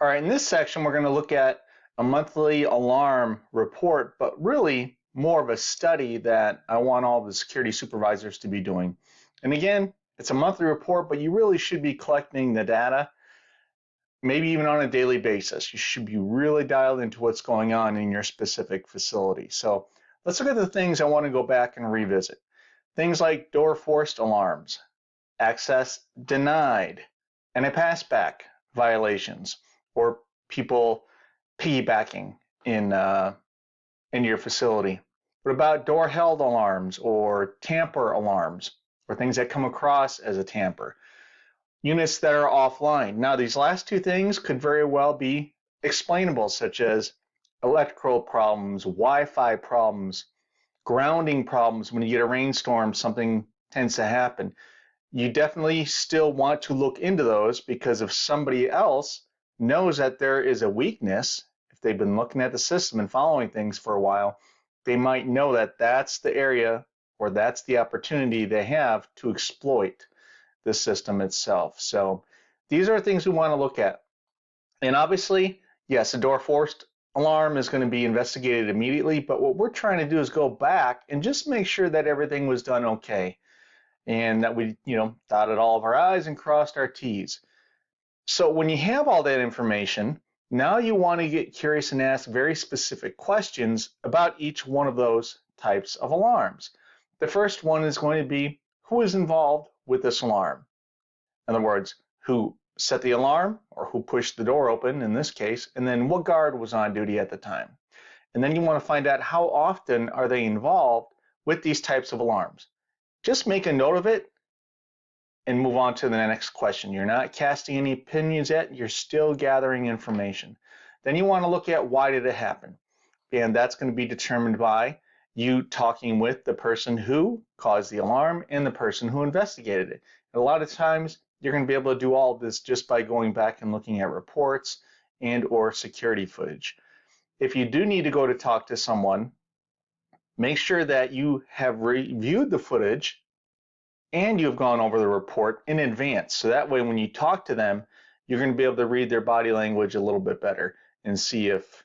All right, in this section, we're going to look at a monthly alarm report, but really more of a study that I want all the security supervisors to be doing. And again, it's a monthly report, but you really should be collecting the data, maybe even on a daily basis. You should be really dialed into what's going on in your specific facility. So let's look at the things I want to go back and revisit. Things like door forced alarms, access denied, and a passback violations, or people piggybacking in your facility. What about door held alarms or tamper alarms, or things that come across as a tamper? Units that are offline. Now, these last two things could very well be explainable, such as electrical problems, Wi-Fi problems, grounding problems. When you get a rainstorm, something tends to happen. You definitely still want to look into those, because if somebody else knows that there is a weakness, if they've been looking at the system and following things for a while, they might know that that's the area or that's the opportunity they have to exploit the system itself. So these are things we want to look at. And obviously, yes, a door forced alarm is going to be investigated immediately, but what we're trying to do is go back and just make sure that everything was done okay, and that we, dotted all of our I's and crossed our T's. So when you have all that information, now you want to get curious and ask very specific questions about each one of those types of alarms. The first one is going to be, who is involved with this alarm? In other words, who set the alarm, or who pushed the door open in this case, and then what guard was on duty at the time. And then you want to find out how often are they involved with these types of alarms. Just make a note of it and move on to the next question. You're not casting any opinions yet, you're still gathering information. Then you want to look at, why did it happen? And that's going to be determined by you talking with the person who caused the alarm and the person who investigated it. And a lot of times you're going to be able to do all of this just by going back and looking at reports and or security footage. If you do need to go to talk to someone, make sure that you have reviewed the footage and you've gone over the report in advance. So that way when you talk to them, you're going to be able to read their body language a little bit better and see if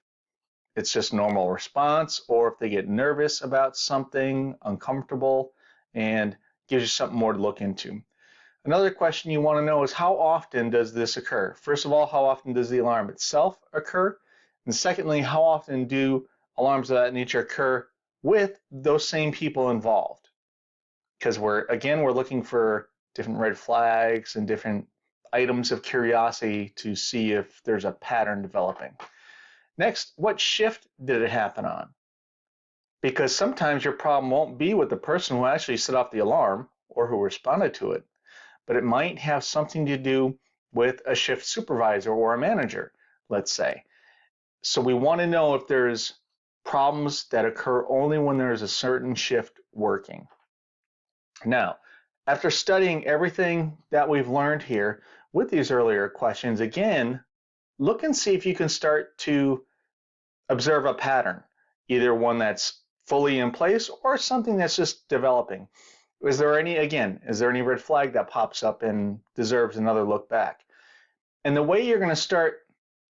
it's just normal response, or if they get nervous about something, uncomfortable, and gives you something more to look into. Another question you want to know is, how often does this occur? First of all, how often does the alarm itself occur? And secondly, how often do alarms of that nature occur with those same people involved? Because we're looking for different red flags and different items of curiosity to see if there's a pattern developing. Next, what shift did it happen on? Because sometimes your problem won't be with the person who actually set off the alarm or who responded to it, but it might have something to do with a shift supervisor or a manager, let's say. So we want to know if there's problems that occur only when there's a certain shift working. Now, after studying everything that we've learned here with these earlier questions, again, look and see if you can start to observe a pattern, either one that's fully in place or something that's just developing. Is there any red flag that pops up and deserves another look back? And the way you're going to start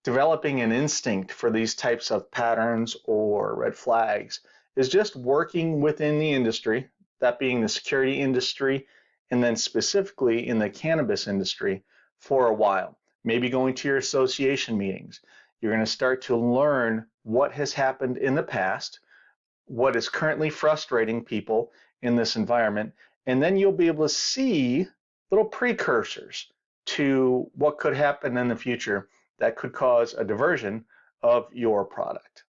developing an instinct for these types of patterns or red flags is just working within the industry, that being the security industry, and then specifically in the cannabis industry for a while. Maybe going to your association meetings. You're going to start to learn what has happened in the past, what is currently frustrating people in this environment, and then you'll be able to see little precursors to what could happen in the future that could cause a diversion of your product.